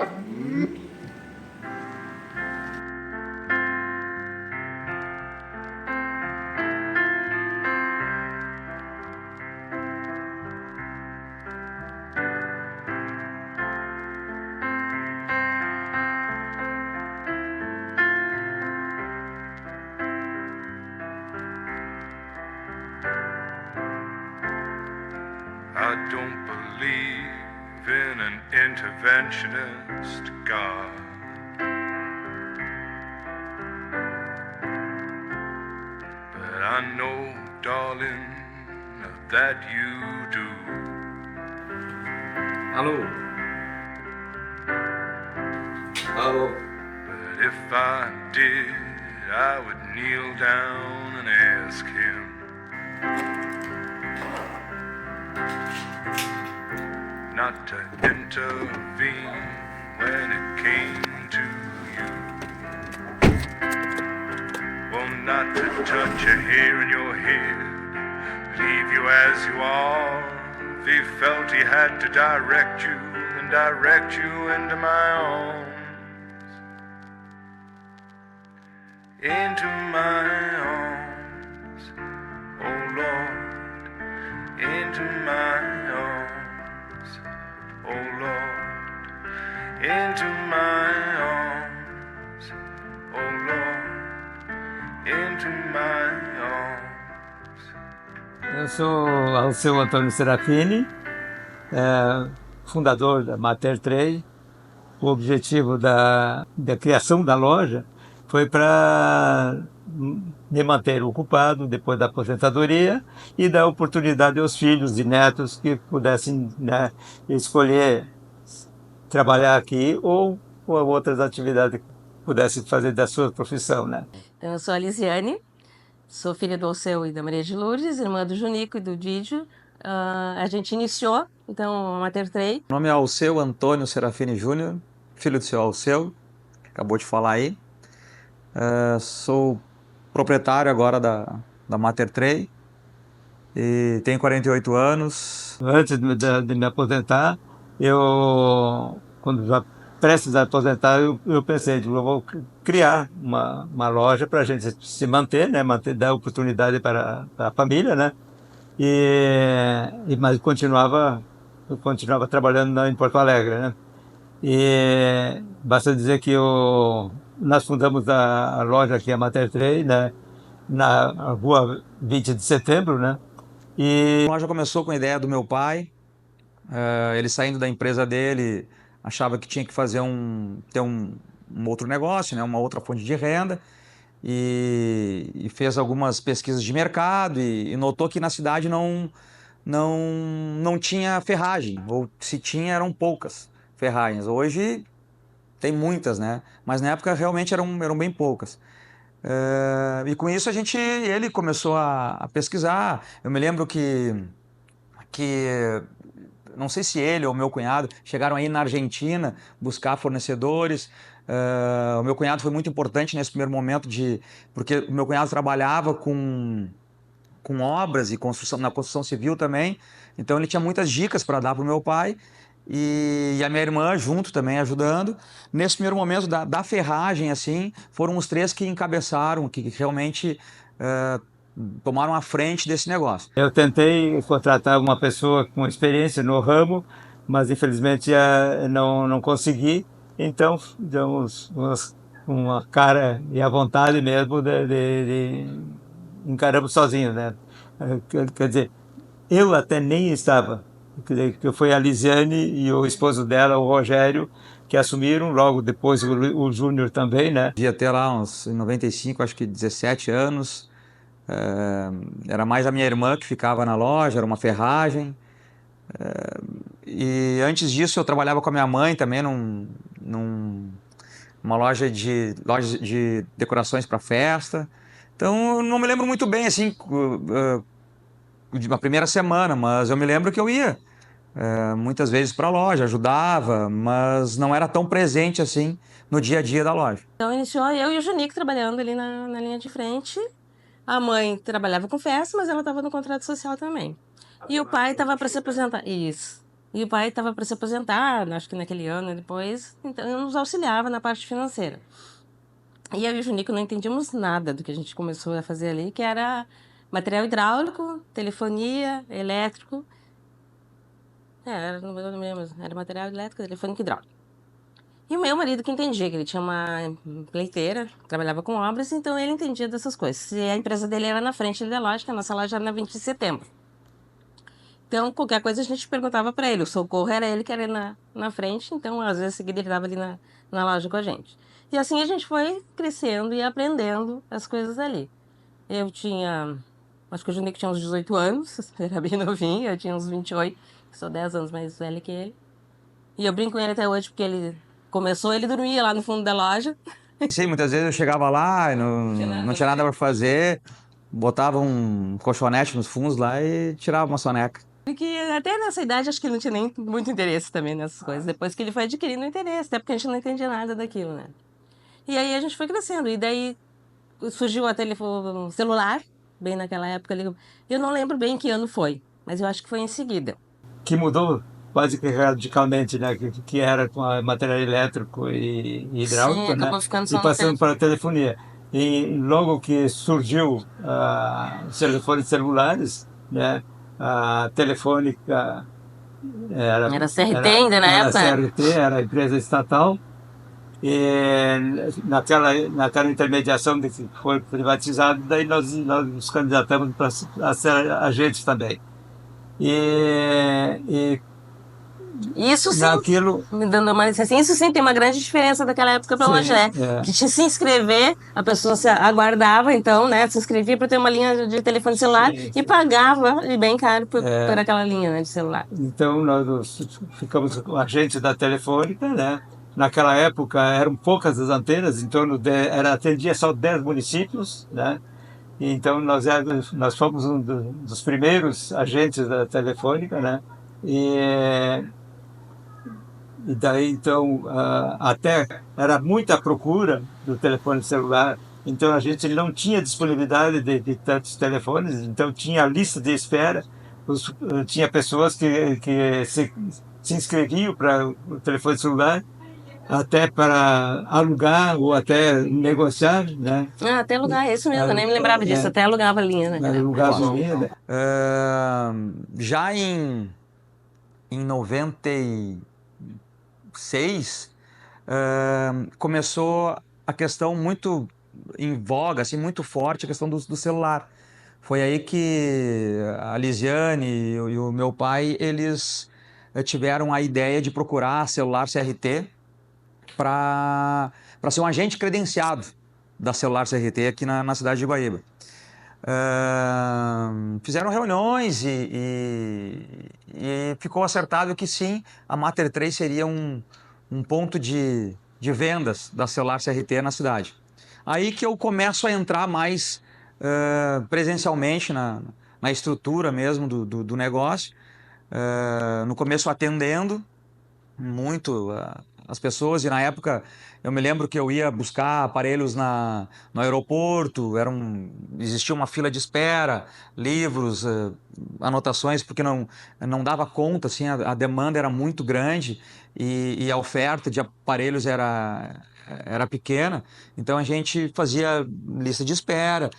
I don't believe in an interventionist God. But I know, darling, that you do. Alô? Alô? But if I did, I would kneel down and ask him not to intervene when it came to you. Well, not to touch a hair in your head, leave you as you are. If he felt he had to direct you, then direct you into my arms. Into my arms, oh Lord, into my arms, oh Lord, into my arms, oh Lord, into my arms. Eu sou Alceu Antônio Serafini, fundador da Mater 3. O objetivo da criação da loja foi para me manter ocupado depois da aposentadoria e dar oportunidade aos filhos e netos que pudessem, né, escolher trabalhar aqui ou outras atividades que pudessem fazer da sua profissão, né? Então, eu sou a Lisiane, sou filha do Alceu e da Maria de Lourdes, irmã do Junico e do Didio. A gente iniciou, então, a Mater 3. Meu nome é Alceu Antônio Serafini Júnior, filho do seu Alceu, que acabou de falar aí. Sou proprietário agora da Mater 3 e tenho 48 anos. Antes de me aposentar, quando já prestes a aposentar, eu pensei, eu vou criar uma loja para a gente se manter, né, dar oportunidade para a família, né, mas eu continuava trabalhando em Porto Alegre, né, e basta dizer que nós fundamos a loja aqui, a Mater 3, né, na rua 20 de setembro, né. A loja começou com a ideia do meu pai. Ele saindo da empresa dele, achava que tinha que ter um outro negócio, né, uma outra fonte de renda, e fez algumas pesquisas de mercado e notou que na cidade não tinha ferragem, ou se tinha eram poucas ferragens. Hoje tem muitas, né? Mas na época realmente eram bem poucas. E com isso ele começou a pesquisar. Eu me lembro que não sei se ele ou meu cunhado chegaram aí na Argentina buscar fornecedores. O meu cunhado foi muito importante nesse primeiro momento, porque o meu cunhado trabalhava com obras e na construção civil também. Então ele tinha muitas dicas para dar para o meu pai e a minha irmã junto também ajudando. Nesse primeiro momento da ferragem, assim, foram os três que encabeçaram, que realmente tomaram a frente desse negócio. Eu tentei contratar uma pessoa com experiência no ramo, mas infelizmente não consegui. Então, demos uma cara e a vontade mesmo de encaramos sozinhos, né? Quer dizer, eu até nem estava, que foi a Lisiane e o esposo dela, o Rogério, que assumiram, logo depois o Júnior também, né? Devia ter lá uns 95, acho que 17 anos. Era mais a minha irmã que ficava na loja, era uma ferragem. E antes disso eu trabalhava com a minha mãe também numa loja de decorações para festa. Então eu não me lembro muito bem assim de uma primeira semana, mas eu me lembro que eu ia muitas vezes para a loja, ajudava, mas não era tão presente assim no dia a dia da loja. Então iniciou eu e o Junico trabalhando ali na linha de frente. A mãe trabalhava com festa, mas ela estava no contrato social também. E o pai estava para se aposentar. Isso. E o pai estava para se aposentar, acho que naquele ano depois, então eu nos auxiliava na parte financeira. E eu e o Junico não entendíamos nada do que a gente começou a fazer ali, que era material hidráulico, telefonia, elétrico. Não me lembro, era material elétrico, telefônico e hidráulico. E o meu marido que entendia, que ele tinha uma leiteira, trabalhava com obras, então ele entendia dessas coisas. E a empresa dele era na frente da loja, que a nossa loja era na 20 de setembro. Então, qualquer coisa a gente perguntava para ele. O socorro era ele que era na frente, então às vezes seguida ele estava ali na loja com a gente. E assim a gente foi crescendo e aprendendo as coisas ali. Eu tinha, acho que o Junico tinha uns 18 anos, ele era bem novinho, eu tinha uns 28, sou 10 anos mais velho que ele. E eu brinco com ele até hoje porque ele começou, ele dormia lá no fundo da loja. Sei, muitas vezes eu chegava lá e não tinha nada para fazer, botava um colchonete nos fundos lá e tirava uma soneca. Porque até nessa idade acho que ele não tinha nem muito interesse também nessas coisas. Depois que ele foi adquirindo interesse, até porque a gente não entendia nada daquilo, né? E aí a gente foi crescendo. E daí surgiu o telefone celular, bem naquela época. Eu não lembro bem que ano foi, mas eu acho que foi em seguida. Que mudou quase que radicalmente, né? Que era com a material elétrico e hidráulico, Sim, né? acabou ficando E só no passando telefone. para a telefonia. E logo que surgiu os telefones celulares, né? A Telefônica era, Era CRT era, ainda na era época? CRT, era a empresa estatal. E naquela intermediação de que foi privatizado, daí nós nos candidatamos para ser agentes também. E Isso sim, naquilo, me dando uma licença. Isso sim tem uma grande diferença daquela época para hoje, né? Que tinha que se inscrever, a pessoa se aguardava, então, né? Se inscrevia para ter uma linha de telefone celular e pagava e bem caro por aquela linha, né, de celular. então nós ficamos agentes da Telefônica, né? Naquela época eram poucas as antenas, em torno atendia só 10 municípios, né? E então nós fomos um dos primeiros agentes da Telefônica, né? E daí, então, até era muita procura do telefone celular, então a gente não tinha disponibilidade de tantos telefones, então tinha lista de espera, tinha pessoas que se inscreviam para o telefone celular, até para alugar ou até negociar, né? Ah, até alugar, é isso mesmo, eu nem me lembrava disso, até alugava a linha, né? Alugar a linha, né? Já em 96, começou a questão muito em voga, assim, muito forte, a questão do celular. Foi aí que a Lisiane e o meu pai, eles tiveram a ideia de procurar celular CRT para ser um agente credenciado da celular CRT aqui na cidade de Guaíba. Fizeram reuniões e ficou acertado que sim, a Mater 3 seria um ponto de vendas da celular CRT na cidade. Aí que eu começo a entrar mais presencialmente na estrutura mesmo do negócio. No começo atendendo muito as pessoas, e na época eu me lembro que eu ia buscar aparelhos no aeroporto, existia uma fila de espera, livros, anotações, porque não dava conta, assim, a demanda era muito grande e a oferta de aparelhos era pequena, então a gente fazia lista de espera.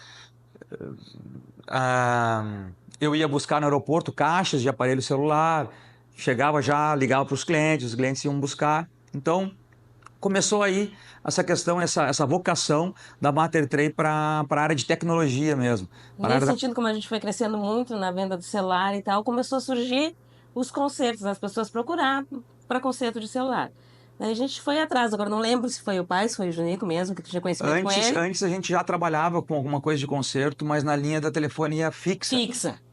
Eu ia buscar no aeroporto caixas de aparelho celular, chegava já, ligava para os clientes, os clientes iam buscar. Então, começou aí essa questão, essa vocação da Mater 3 para a área de tecnologia mesmo. Nesse sentido, como a gente foi crescendo muito na venda do celular e tal, começou a surgir os consertos, as pessoas procurar para conserto de celular. Daí a gente foi atrás, agora não lembro se foi o pai, se foi o Junico mesmo, que tinha conhecimento com ele. Antes a gente já trabalhava com alguma coisa de conserto, mas na linha da telefonia fixa.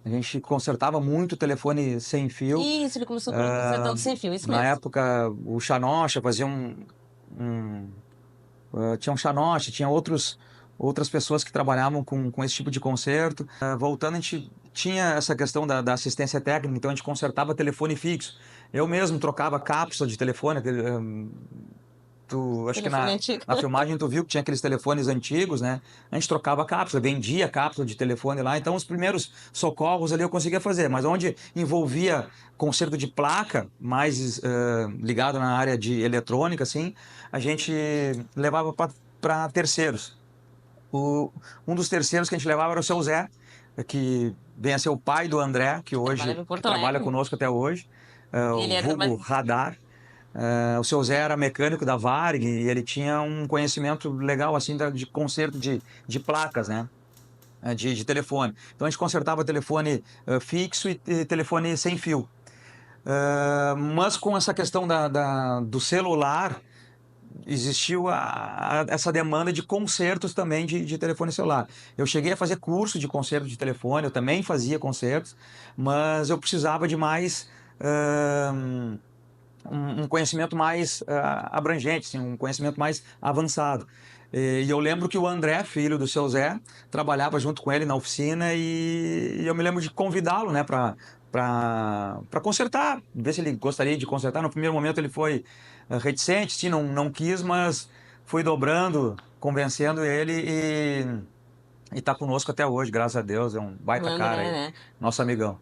A gente consertava muito telefone sem fio. Isso, ele começou consertando sem fio, isso mesmo. Na época, o Xanocha fazia tinha um Xanocha, tinha outras pessoas que trabalhavam com esse tipo de conserto. Voltando, a gente tinha essa questão da assistência técnica, então a gente consertava telefone fixo. Eu mesmo trocava cápsula de telefone, Acho que Telefone antigo. na filmagem tu viu que tinha aqueles telefones antigos, né? A gente trocava cápsula, vendia cápsula de telefone lá. Então, os primeiros socorros ali eu conseguia fazer. Mas onde envolvia conserto de placa, mais ligado na área de eletrônica, assim, a gente levava para terceiros. Um dos terceiros que a gente levava era o seu Zé, que vem a ser o pai do André, que hoje Trabalhava em Porto trabalha Alegre. conosco até hoje, Ele o era vulgo Radar. O seu Zé era mecânico da Varg e ele tinha um conhecimento legal assim de conserto de placas, né? De telefone. Então a gente consertava telefone fixo e telefone sem fio. Mas com essa questão do celular, existiu essa demanda de consertos também de telefone celular. Eu cheguei a fazer curso de conserto de telefone, eu também fazia consertos, mas eu precisava de mais um conhecimento mais abrangente, assim, um conhecimento mais avançado. E eu lembro que o André, filho do seu Zé, trabalhava junto com ele na oficina e eu me lembro de convidá-lo, né, para consertar, ver se ele gostaria de consertar. No primeiro momento ele foi reticente, sim, não quis, mas fui dobrando, convencendo ele e está conosco até hoje, graças a Deus. É um O baita cara André, aí, né? nosso amigão.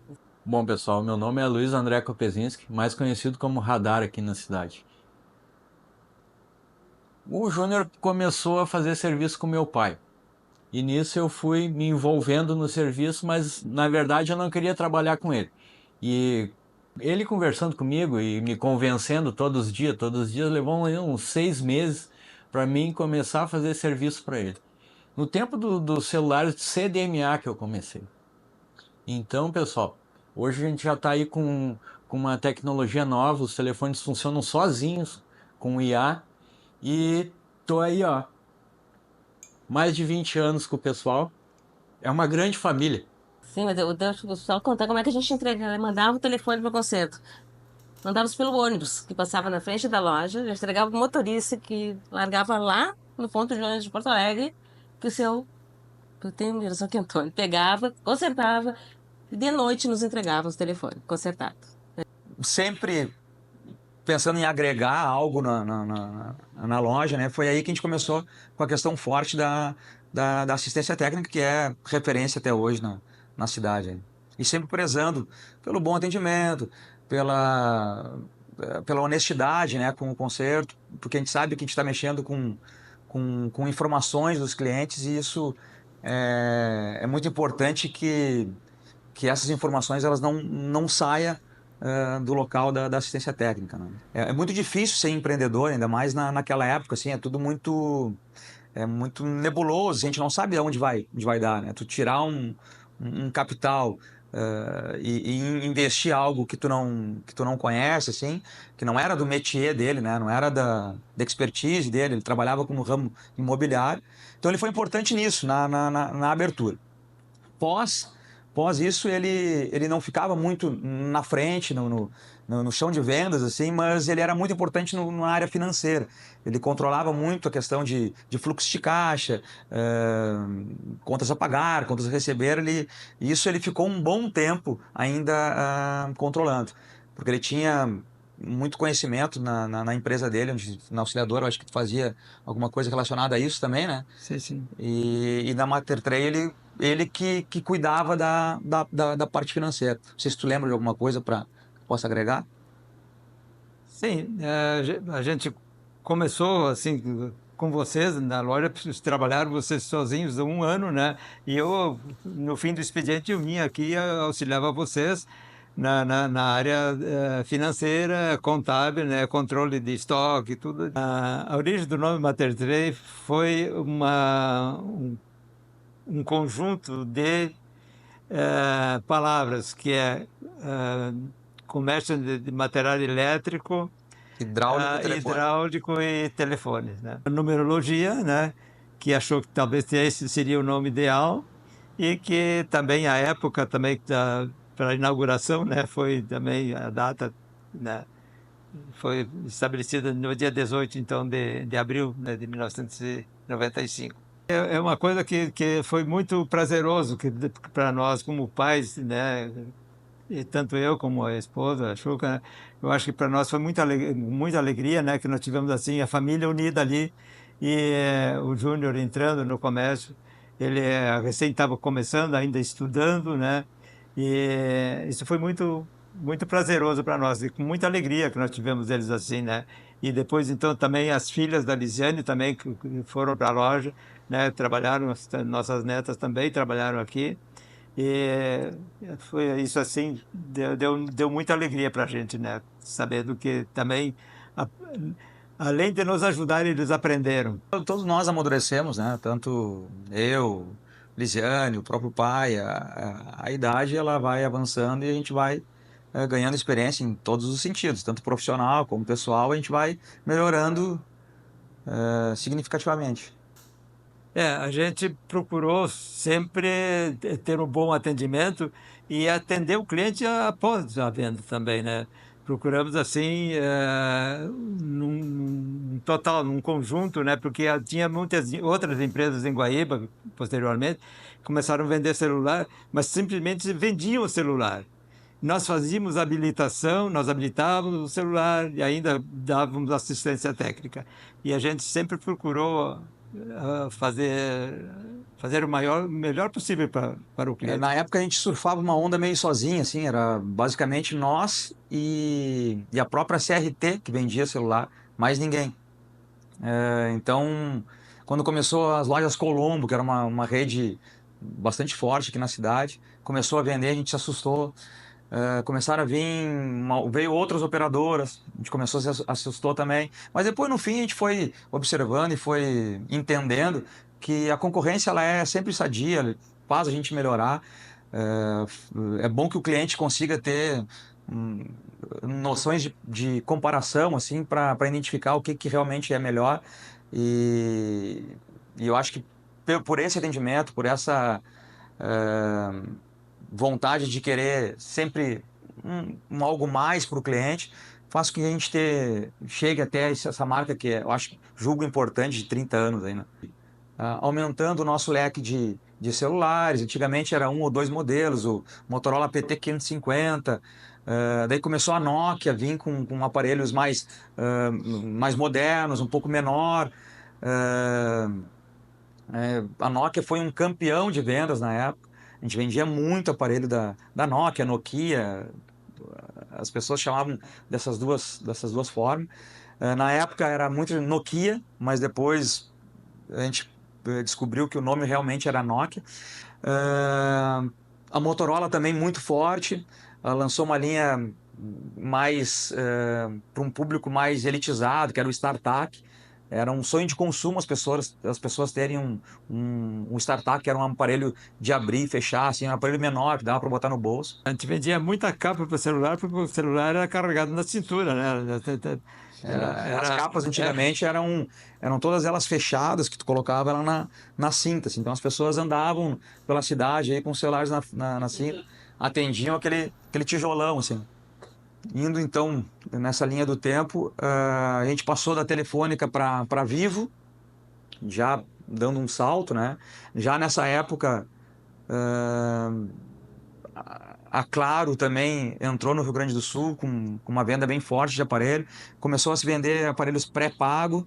Bom, pessoal, meu nome é Luiz André Kopezinski, mais conhecido como Radar aqui na cidade. O Júnior começou a fazer serviço com meu pai. E nisso eu fui me envolvendo no serviço, mas na verdade eu não queria trabalhar com ele. E ele conversando comigo e me convencendo todos os dias levou uns 6 meses para mim começar a fazer serviço para ele. No tempo dos celulares de CDMA que eu comecei. Então, pessoal, hoje a gente já está aí com uma tecnologia nova, os telefones funcionam sozinhos com IA e tô aí, ó, mais de 20 anos com o pessoal. É uma grande família. Sim, mas deixa eu só contar como é que a gente entregava, mandava o telefone para conserto. Mandávamos pelo ônibus, que passava na frente da loja, já entregava o motorista que largava lá no ponto de ônibus de Porto Alegre, que o seu, eu tenho admiração que Antônio, pegava, consertava, e de noite nos entregava os telefones consertados. Sempre pensando em agregar algo na loja, né? Foi aí que a gente começou com a questão forte da assistência técnica, que é referência até hoje na cidade, hein? E sempre prezando pelo bom atendimento, pela honestidade, né, com o conserto, porque a gente sabe que a gente está mexendo com informações dos clientes e isso é muito importante que essas informações elas não saiam do local da assistência técnica, né? É muito difícil ser empreendedor, ainda mais naquela época, assim, é tudo muito nebuloso, a gente não sabe onde vai dar, né? Tu tirar um capital e investir algo que tu não conhece, assim, que não era do métier dele, né? Não era da expertise dele, ele trabalhava no ramo imobiliário, então ele foi importante nisso, na abertura. Pós isso, ele não ficava muito na frente, no chão de vendas, assim, mas ele era muito importante na área financeira. Ele controlava muito a questão de fluxo de caixa, contas a pagar, contas a receber. Isso ele ficou um bom tempo ainda controlando, porque ele tinha muito conhecimento na empresa dele, na auxiliadora, eu acho que fazia alguma coisa relacionada a isso também, né? Sim, sim. E na Mater Trail ele que cuidava da parte financeira. Não sei se tu lembra de alguma coisa para possa agregar. Sim, a gente começou assim com vocês na loja, trabalharam vocês sozinhos há um ano, né? E eu, no fim do expediente, eu vinha aqui e auxiliava vocês na área financeira, contábil, né? Controle de estoque, tudo. A origem do nome Mater Trade foi um conjunto de palavras que é comércio de material elétrico, hidráulico e telefones, né? A numerologia, né? Que achou que talvez esse seria o nome ideal e que também a época também para a inauguração, né? Foi também a data, né? Foi estabelecida no dia 18, então, de abril, né, de 1995. É uma coisa que foi muito prazeroso para nós como pais, né? e tanto eu como a esposa, a Xuca, né? Eu acho que para nós foi muita alegria, né? Que nós tivemos assim a família unida ali e o Júnior entrando no comércio. Ele recém estava começando, ainda estudando, né? E isso foi muito prazeroso para nós e com muita alegria que nós tivemos eles assim, né? E depois então também as filhas da Lisiane também que foram para a loja, né? Trabalharam, nossas netas também trabalharam aqui. E foi isso assim, deu muita alegria para a gente, né? Sabendo que também, a- além de nos ajudar, eles aprenderam. Todos nós amadurecemos, né? Tanto eu, Lisiane, o próprio pai, a idade ela vai avançando e a gente vai ganhando experiência em todos os sentidos, tanto profissional como pessoal, a gente vai melhorando significativamente. A gente procurou sempre ter um bom atendimento e atender o cliente após a venda também, né? Procuramos assim, num total, num conjunto, né? Porque tinha muitas outras empresas em Guaíba, posteriormente, que começaram a vender celular, mas simplesmente vendiam o celular. Nós fazíamos habilitação, nós habilitávamos o celular e ainda dávamos assistência técnica. E a gente sempre procurou fazer o melhor possível para o cliente. Na época a gente surfava uma onda meio sozinha, assim, era basicamente nós e a própria CRT que vendia celular, mais ninguém. Então, quando começou as lojas Colombo, que era uma rede bastante forte aqui na cidade, começou a vender, a gente se assustou. Começaram a vir, veio outras operadoras, a gente começou a se assustou também. Mas depois, no fim, a gente foi observando e foi entendendo que a concorrência ela é sempre sadia, faz a gente melhorar. É bom que o cliente consiga ter hum, noções de comparação assim para identificar o que realmente é melhor. E, e eu acho que por esse atendimento, por essa vontade de querer sempre algo mais para o cliente, faz com que a gente chegue até essa marca que eu acho, julgo importante, de 30 anos aí, né? Aumentando o nosso leque de celulares. Antigamente era um ou dois modelos, o Motorola PT 550, daí começou a Nokia a vir com aparelhos mais modernos, um pouco menor. A Nokia foi um campeão de vendas na época. A gente vendia muito aparelho da Nokia, Nokia, as pessoas chamavam dessas duas formas. Na época era muito Nokia, mas depois a gente descobriu que o nome realmente era Nokia. A Motorola também muito forte, ela lançou uma linha mais para um público mais elitizado, que era o StarTAC. Era um sonho de consumo as pessoas terem um StarTAC, que era um aparelho de abrir e fechar, assim, um aparelho menor que dava para botar no bolso. A gente vendia muita capa para o celular, porque o celular era carregado na cintura, né? As capas antigamente eram todas elas fechadas, que tu colocava ela na cinta, assim. Então as pessoas andavam pela cidade aí com os celulares na cinta, atendiam aquele tijolão, assim. Indo então nessa linha do tempo, a gente passou da Telefônica para Vivo, já dando um salto, né? Já nessa época, a Claro também entrou no Rio Grande do Sul com uma venda bem forte de aparelho, começou a se vender aparelhos pré-pago.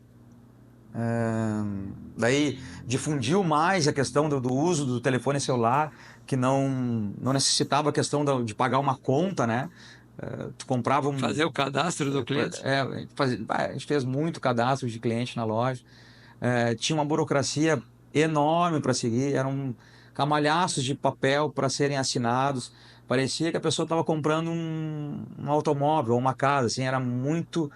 Daí difundiu mais a questão do uso do telefone celular, que não necessitava a questão de pagar uma conta, né? Tu comprava Fazer o cadastro do cliente. A gente fez muito cadastro de cliente na loja. Tinha uma burocracia enorme para seguir, eram camalhaços de papel para serem assinados. Parecia que a pessoa estava comprando um automóvel ou uma casa, assim, era muito.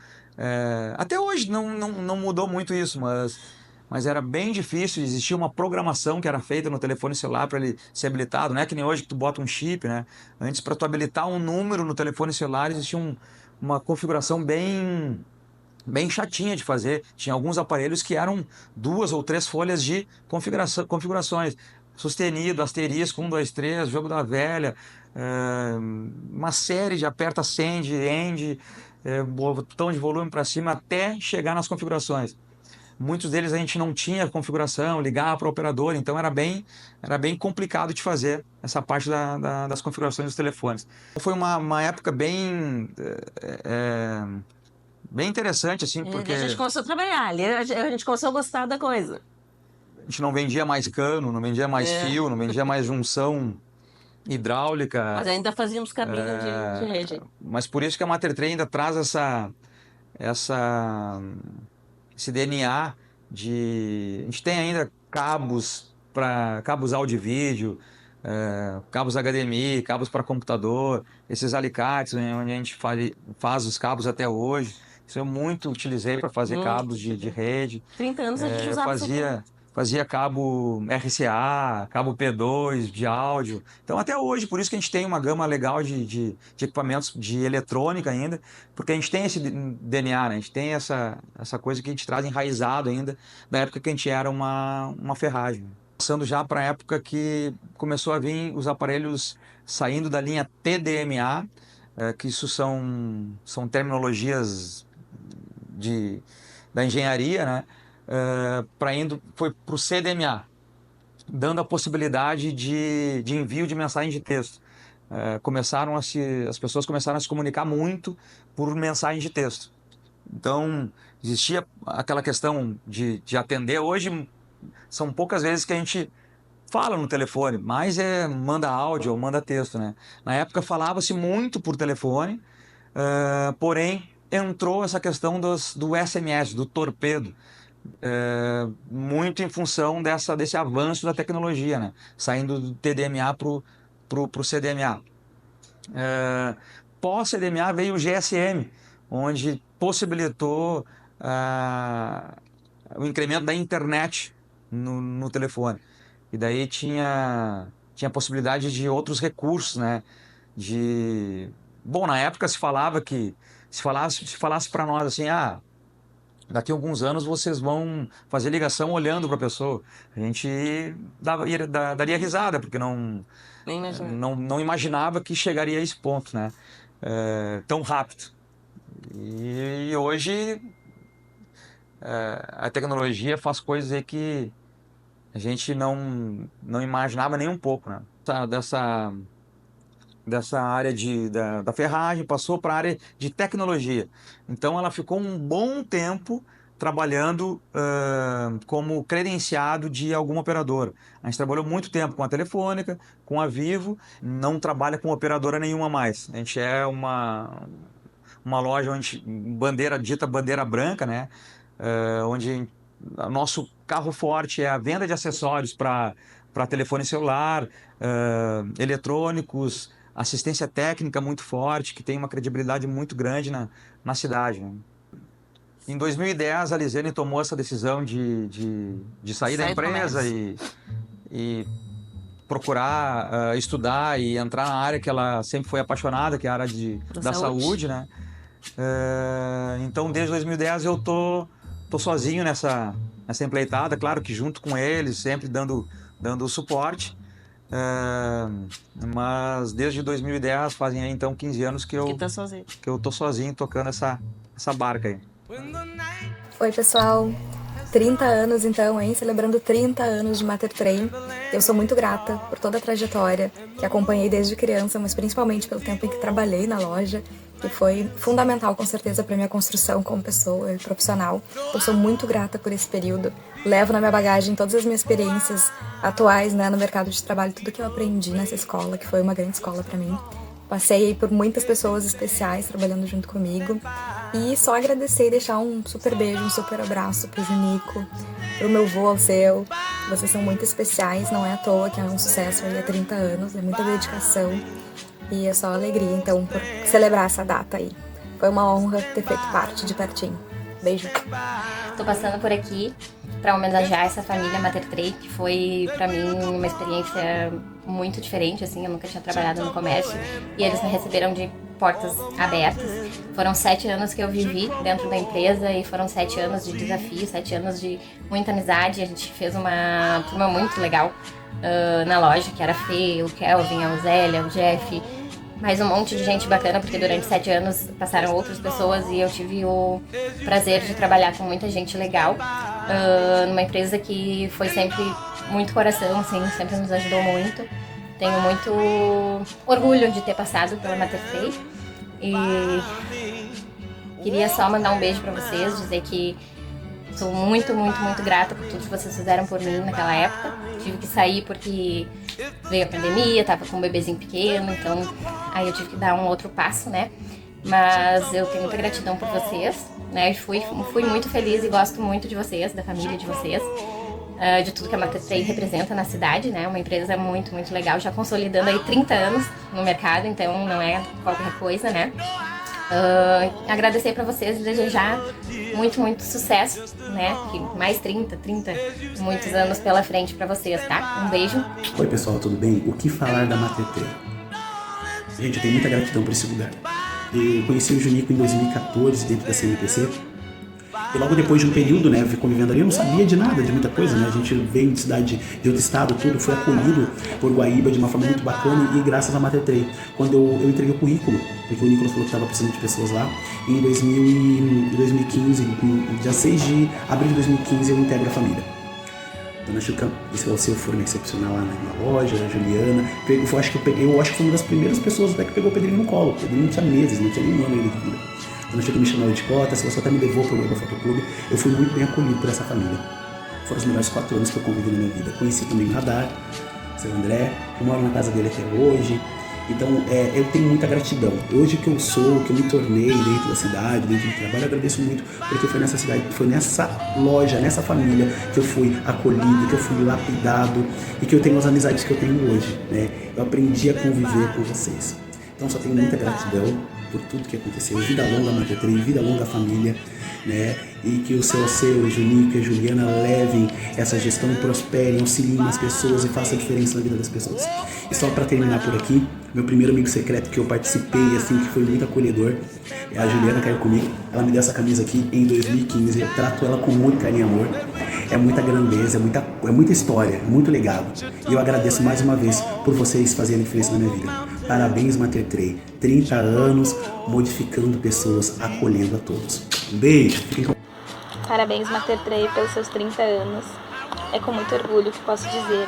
Até hoje não mudou muito isso, mas era bem difícil. Existia uma programação que era feita no telefone celular para ele ser habilitado. Não é que nem hoje que tu bota um chip, né? Antes, para tu habilitar um número no telefone celular, existia uma configuração bem chatinha de fazer. Tinha alguns aparelhos que eram 2 ou 3 folhas de configurações. Sustenido, asterisco, 1, 2, 3, jogo da velha, uma série de aperta send, end, botão de volume para cima até chegar nas configurações. muitos deles a gente não tinha configuração, ligava para o operador, então era bem complicado de fazer essa parte das configurações dos telefones. Foi uma época bem interessante, assim, porque A gente começou a trabalhar, ali a gente começou a gostar da coisa. a gente não vendia mais cano, não vendia mais fio, não vendia mais junção hidráulica. Mas ainda fazíamos cabinho de rede. Mas por isso que a Mater 3 ainda traz esse DNA de... A gente tem ainda cabos para cabos áudio e vídeo, cabos HDMI, cabos para computador, esses alicates onde a gente faz os cabos até hoje. Isso eu muito utilizei para fazer cabos de rede. 30 anos a gente usava isso aqui. Fazia cabo RCA, cabo P2 de áudio. Então, até hoje, por isso que a gente tem uma gama legal de equipamentos de eletrônica ainda, porque a gente tem esse DNA, né? A gente tem essa coisa que a gente traz enraizado ainda, da época que a gente era uma ferragem. Passando já para a época que começou a vir os aparelhos saindo da linha TDMA, que isso são terminologias da engenharia, né? Foi para o CDMA, dando a possibilidade de envio de mensagem de texto. As pessoas começaram a se comunicar muito por mensagem de texto. Então, existia aquela questão de atender. Hoje, são poucas vezes que a gente fala no telefone, mas manda áudio ou manda texto, né? Na época, falava-se muito por telefone, porém, entrou essa questão do SMS, do torpedo. Muito em função desse avanço da tecnologia, né? Saindo do TDMA pro CDMA. Pós-CDMA veio o GSM, onde possibilitou o incremento da internet no telefone. E daí tinha a possibilidade de outros recursos, né? Bom, na época se falasse para nós assim, daqui a alguns anos vocês vão fazer ligação olhando para a pessoa. A gente daria risada, porque não imaginava que chegaria a esse ponto, né? Tão rápido. E hoje a tecnologia faz coisas aí que a gente não imaginava nem um pouco, né? Dessa área da ferragem, passou para a área de tecnologia. Então ela ficou um bom tempo trabalhando como credenciado de alguma operadora. A gente trabalhou muito tempo com a Telefônica, com a Vivo, não trabalha com operadora nenhuma mais. A gente é uma loja dita bandeira branca, né? Onde o nosso carro forte é a venda de acessórios para telefone celular, eletrônicos, assistência técnica muito forte, que tem uma credibilidade muito grande na cidade, né? Em 2010, a Lisiane tomou essa decisão de sair da empresa e procurar estudar e entrar na área que ela sempre foi apaixonada, que é a área da saúde, né? Então, desde 2010, eu tô sozinho nessa empreitada, claro que junto com eles, sempre dando suporte. Mas desde 2010, fazem aí então 15 anos que eu tô sozinho tocando essa barca aí. Oi, pessoal. 30 anos então, hein? Celebrando 30 anos de Mater Trem. Eu sou muito grata por toda a trajetória que acompanhei desde criança, mas principalmente pelo tempo em que trabalhei na loja, que foi fundamental, com certeza, para minha construção como pessoa e profissional. Eu sou muito grata por esse período. Levo na minha bagagem todas as minhas experiências atuais, né, no mercado de trabalho, tudo que eu aprendi nessa escola, que foi uma grande escola para mim. Passei aí por muitas pessoas especiais trabalhando junto comigo. E só agradecer e deixar um super beijo, um super abraço pro Junico, pro meu vô, ao seu. Vocês são muito especiais, não é à toa que é um sucesso aí há 30 anos, é muita dedicação. E é só alegria, então, por celebrar essa data aí. Foi uma honra ter feito parte de pertinho. Beijo. Tô passando por aqui para homenagear essa família Mater Trem, que foi para mim uma experiência muito diferente, assim, eu nunca tinha trabalhado no comércio e eles me receberam de portas abertas. Foram 7 anos que eu vivi dentro da empresa e foram 7 anos de desafio, 7 anos de muita amizade. A gente fez uma turma muito legal na loja, que era a Fê, o Kelvin, a Zélia, o Jeff, mais um monte de gente bacana, porque durante 7 anos passaram outras pessoas e eu tive o prazer de trabalhar com muita gente legal, numa empresa que foi sempre muito coração, assim, sempre nos ajudou muito. Tenho muito orgulho de ter passado pela Mater e queria só mandar um beijo pra vocês, dizer que sou muito, muito, muito grata por tudo que vocês fizeram por mim naquela época. Tive que sair porque veio a pandemia, tava com um bebezinho pequeno, então aí eu tive que dar um outro passo, né? Mas eu tenho muita gratidão por vocês, né? Fui muito feliz e gosto muito de vocês, da família de vocês, de tudo que a Mater representa na cidade, né? Uma empresa muito, muito legal, já consolidando aí 30 anos no mercado, então não é qualquer coisa, né? Agradecer para vocês e desejar muito, muito sucesso, né? Que mais 30, muitos anos pela frente para vocês, tá? Um beijo. Oi pessoal, tudo bem? O que falar da Mater? Gente, eu tenho muita gratidão por esse lugar. Eu conheci o Junico em 2014 dentro da CMPC. E logo depois de um período, né, convivendo ali, eu não sabia de nada, de muita coisa, né? A gente veio de cidade, de outro estado, tudo, foi acolhido por Guaíba de uma forma muito bacana e graças à Mater. Quando eu entreguei o currículo, porque o Nicolas falou que estava precisando de pessoas lá, e em 2015, dia 6 de abril de 2015, eu integro a família. Dona Chuca, esse é o seu forno excepcional lá na loja, a Juliana. Eu acho que foi uma das primeiras pessoas até que pegou o Pedrinho no colo. O Pedrinho não tinha meses, não tinha nenhum ano ainda de vida. Dona Chuca me chamou de cota, ela até me levou para o Guaíba Fotoclube. Eu fui muito bem acolhido por essa família. Foram os melhores 4 anos que eu convivi na minha vida. Conheci também o Radar, o seu André, eu moro na casa dele até hoje. Então, eu tenho muita gratidão. Hoje que eu sou, que eu me tornei dentro da cidade, dentro do trabalho, eu agradeço muito, porque foi nessa cidade, foi nessa loja, nessa família que eu fui acolhido, que eu fui lapidado e que eu tenho as amizades que eu tenho hoje, né? Eu aprendi a conviver com vocês. Então, só tenho muita gratidão por tudo que aconteceu. Vida longa, Mater, vida longa, família, né? E que o seu Alceu, o Junico e a Juliana levem essa gestão, prosperem, auxiliem as pessoas e façam a diferença na vida das pessoas. E só para terminar por aqui, meu primeiro amigo secreto que eu participei, assim, que foi muito acolhedor, a Juliana caiu comigo. Ela me deu essa camisa aqui em 2015. Eu trato ela com muito carinho e amor. É muita grandeza, é muita história, é muito legado. E eu agradeço mais uma vez por vocês fazerem a diferença na minha vida. Parabéns, Mater. 30 anos modificando pessoas, acolhendo a todos. Um beijo. Fiquem com... Parabéns, Mater, pelos seus 30 anos. É com muito orgulho que posso dizer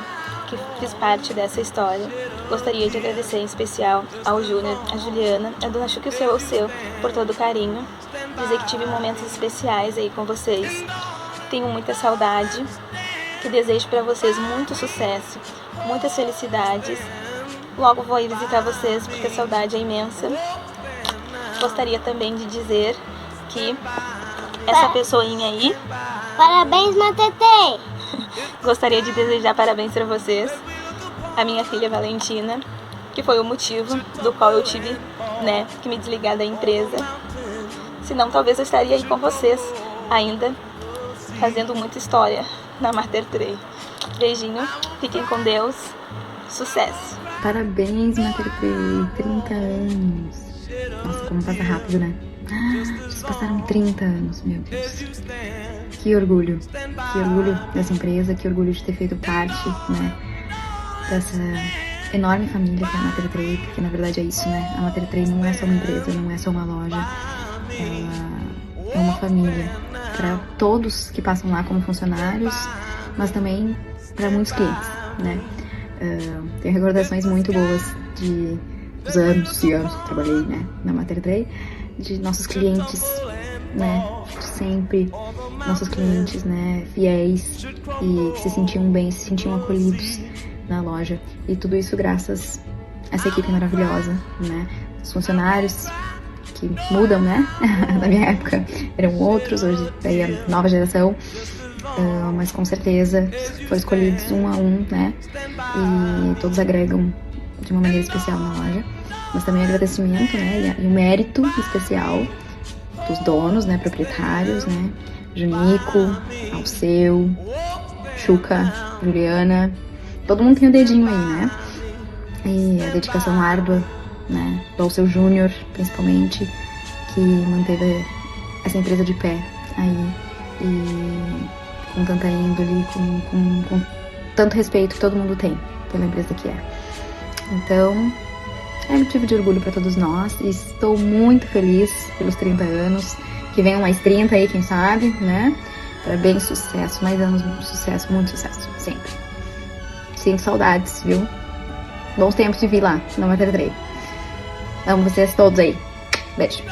que fiz parte dessa história. Gostaria de agradecer em especial ao Júnior, a Juliana, a Dona Chuca e o seu por todo o carinho. Dizer que tive momentos especiais aí com vocês. Tenho muita saudade, que desejo para vocês muito sucesso, muitas felicidades. Logo vou ir visitar vocês porque a saudade é imensa. Gostaria também de dizer que essa pessoinha aí... Parabéns, Matetê! Gostaria de desejar parabéns para vocês. A minha filha Valentina, que foi o motivo do qual eu tive, né, que me desligar da empresa. Senão talvez eu estaria aí com vocês ainda, fazendo muita história na Mater. Beijinho, fiquem com Deus, sucesso! Parabéns, Mater, 30 anos. Nossa, como passa rápido, né? Já passaram 30 anos, meu Deus. Que orgulho dessa empresa, que orgulho de ter feito parte, né, dessa enorme família que é a Mater, porque na verdade é isso, né? A Mater não é só uma empresa, não é só uma loja, ela é uma família para todos que passam lá como funcionários, mas também para muitos clientes, né? Tenho recordações muito boas dos anos e anos que eu trabalhei, né, na Mater, de nossos clientes, né, sempre nossos clientes, né, fiéis e que se sentiam bem, se sentiam acolhidos na loja, e tudo isso graças a essa equipe maravilhosa, né, os funcionários que mudam, né, na minha época eram outros, hoje é a nova geração, mas com certeza foram escolhidos um a um, né, e todos agregam de uma maneira especial na loja. Mas também agradecimento, né, e um mérito especial dos donos, né, proprietários, né, Junico, Alceu, Chuca, Juliana, todo mundo tem o dedinho aí, né, e a dedicação árdua, né, do Alceu Júnior, principalmente, que manteve essa empresa de pé aí, e com tanta índole, com tanto respeito que todo mundo tem pela empresa que é. Então, é motivo de orgulho para todos nós e estou muito feliz pelos 30 anos. Que venham mais 30 aí, quem sabe, né? Parabéns, sucesso, mais anos, sucesso, muito sucesso, sempre. Sinto saudades, viu? Bons tempos de vir lá, na Mater Trade. Amo vocês todos aí. Beijo.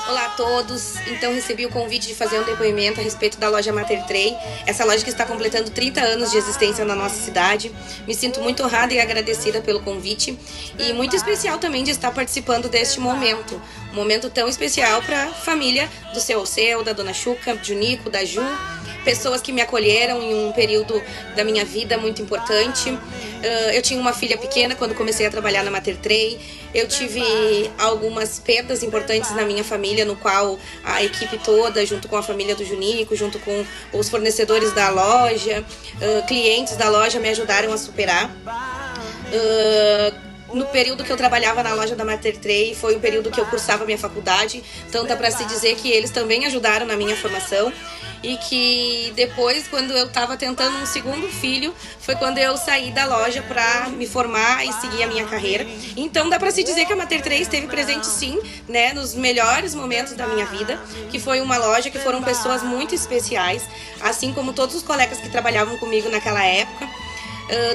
Olá a todos, então recebi o convite de fazer um depoimento a respeito da loja Mater Trade, essa loja que está completando 30 anos de existência na nossa cidade. Me sinto muito honrada e agradecida pelo convite e muito especial também de estar participando deste momento, um momento tão especial para a família do seu, da Dona Chuca, do Nico, da Ju, pessoas que me acolheram em um período da minha vida muito importante. Eu tinha uma filha pequena quando comecei a trabalhar na Mater Trade. Eu tive algumas perdas importantes na minha família, no qual a equipe toda, junto com a família do Junico, junto com os fornecedores da loja, clientes da loja, me ajudaram a superar. No período que eu trabalhava na loja da Mater Trade, foi um período que eu cursava minha faculdade, então dá para se dizer que eles também ajudaram na minha formação. E que depois, quando eu estava tentando um segundo filho, foi quando eu saí da loja para me formar e seguir a minha carreira. Então dá para se dizer que a Mater Trade esteve presente sim, né, nos melhores momentos da minha vida, que foi uma loja que foram pessoas muito especiais, assim como todos os colegas que trabalhavam comigo naquela época.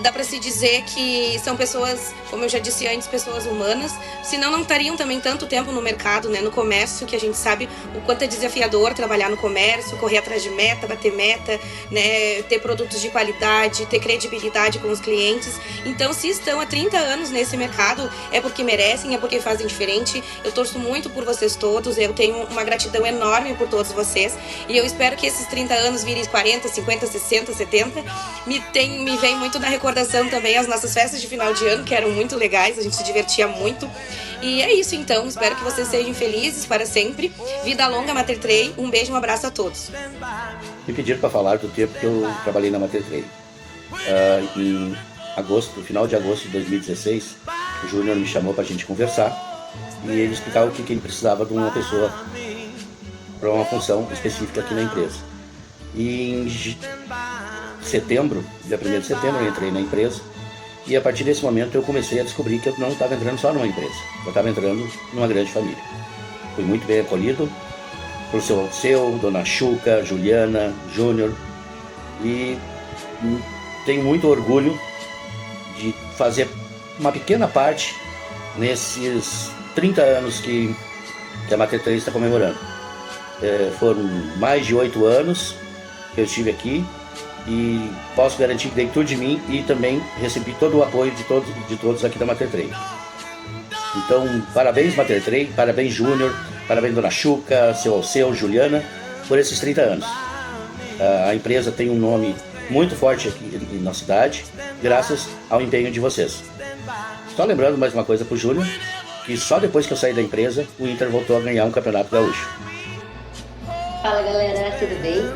Dá para se dizer que são pessoas, como eu já disse antes, pessoas humanas, senão não estariam também tanto tempo no mercado, né, no comércio, que a gente sabe o quanto é desafiador trabalhar no comércio, correr atrás de meta, bater meta, né, ter produtos de qualidade, ter credibilidade com os clientes. Então, se estão há 30 anos nesse mercado, é porque merecem, é porque fazem diferente. Eu torço muito por vocês todos, eu tenho uma gratidão enorme por todos vocês, e eu espero que esses 30 anos virem 40, 50, 60, 70. Me vem muito na recordação também as nossas festas de final de ano, que eram muito legais, a gente se divertia muito. E é isso então, espero que vocês sejam felizes para sempre. Vida longa, Mater Trade. Um beijo, um abraço a todos. Me pediram para falar do tempo que eu trabalhei na Mater Trade. Em agosto, no final de agosto de 2016, o Júnior me chamou para a gente conversar e ele explicava o que ele precisava de uma pessoa para uma função específica aqui na empresa. E em setembro, dia 1º de setembro, eu entrei na empresa e a partir desse momento eu comecei a descobrir que eu não estava entrando só numa empresa, eu estava entrando numa grande família. Fui muito bem acolhido por seu, Dona Chuca, Juliana, Júnior, e tenho muito orgulho de fazer uma pequena parte nesses 30 anos que a Mater Trade está comemorando. Foram mais de 8 anos que eu estive aqui e posso garantir que dei tudo de mim e também recebi todo o apoio de todos aqui da Mater Trade. Então, parabéns Mater Trade, parabéns Júnior, parabéns Dona Chuca, seu, Juliana, por esses 30 anos. A empresa tem um nome muito forte aqui na cidade, graças ao empenho de vocês. Só lembrando mais uma coisa para o Júnior, que só depois que eu saí da empresa, o Inter voltou a ganhar um campeonato gaúcho. Fala galera, tudo bem?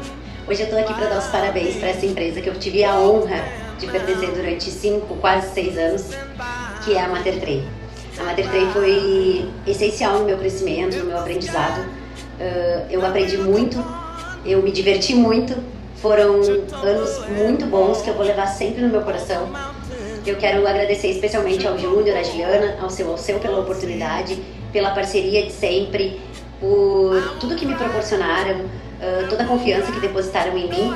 Hoje eu tô aqui para dar os parabéns para essa empresa que eu tive a honra de pertencer durante 5, quase 6 anos, que é a Mater Trade. A Mater Trade foi essencial no meu crescimento, no meu aprendizado. Eu aprendi muito, eu me diverti muito, foram anos muito bons que eu vou levar sempre no meu coração. Eu quero agradecer especialmente ao Júnior, à Juliana, ao seu pela oportunidade, pela parceria de sempre, por tudo que me proporcionaram, toda a confiança que depositaram em mim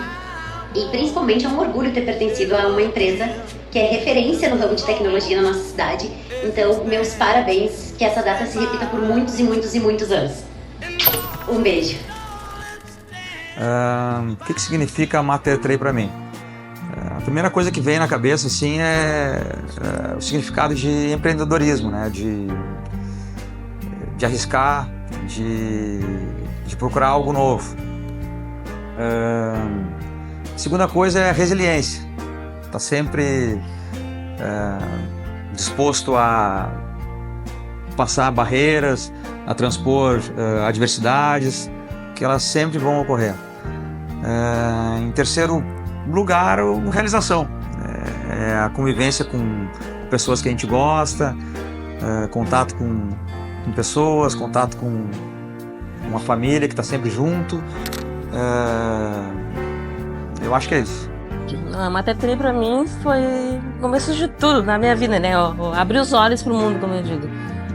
e principalmente é um orgulho ter pertencido a uma empresa que é referência no ramo de tecnologia na nossa cidade. Então, meus parabéns, que essa data se repita por muitos e muitos e muitos anos. Um beijo. O que significa a Mater Trade para mim? A primeira coisa que vem na cabeça assim é o significado de empreendedorismo, né? De arriscar, de procurar algo novo. Segunda coisa é a resiliência. Tá sempre disposto a passar barreiras, a transpor adversidades, que elas sempre vão ocorrer. Em terceiro lugar, a realização. É a convivência com pessoas que a gente gosta, contato com pessoas, contato com uma família que está sempre junto. Eu acho que é isso. A Mater Trei para mim foi o começo de tudo na minha vida, né? Abrir os olhos para o mundo, como eu digo.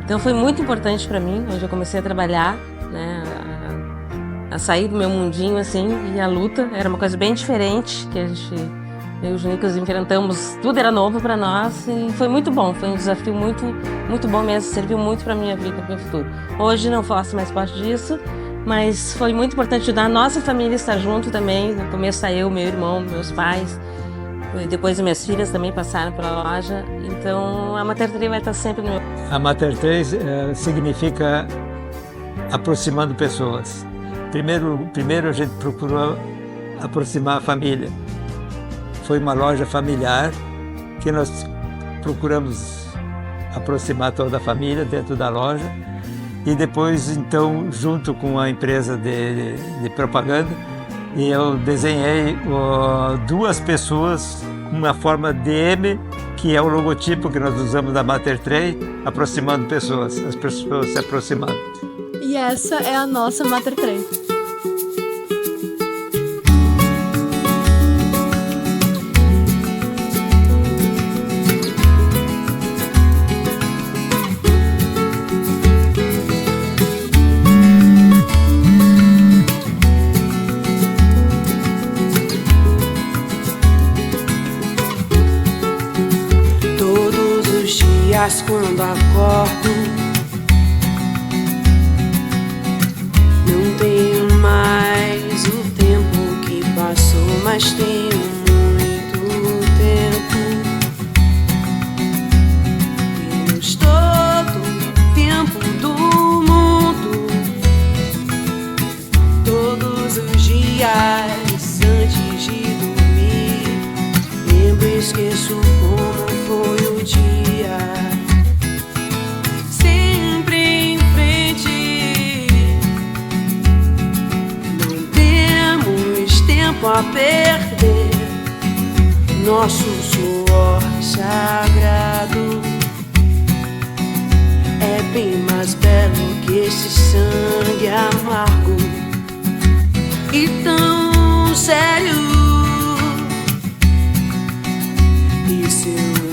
Então foi muito importante para mim, onde eu comecei a trabalhar, né? A sair do meu mundinho, assim, e a luta era uma coisa bem diferente, que a gente, eu e o Juninho, enfrentamos, tudo era novo para nós e foi muito bom, foi um desafio muito bom mesmo, serviu muito para minha vida, para o meu futuro. Hoje não faço mais parte disso, mas foi muito importante ajudar a nossa família a estar junto também. No começo está eu, meu irmão, meus pais, depois minhas filhas também passaram pela loja, então a Mater Trei vai estar sempre no meu... A Mater Trei significa aproximando pessoas. Primeiro a gente procurou aproximar a família. Foi uma loja familiar que nós procuramos aproximar toda a família dentro da loja e depois, então, junto com a empresa de propaganda, eu desenhei duas pessoas com uma forma de M, que é o logotipo que nós usamos da Mater Trei, aproximando pessoas, as pessoas se aproximando. E essa é a nossa Mater Trei. Todos os dias quando acordo, não tenho mais o tempo que passou, mas tenho muito tempo. Temos todo o tempo do mundo. Todos os dias antes de dormir, lembro e esqueço como foi o dia. Sempre em frente, não temos tempo a perder. Nosso suor sagrado é bem mais belo que esse sangue amargo e tão sério e selvagem.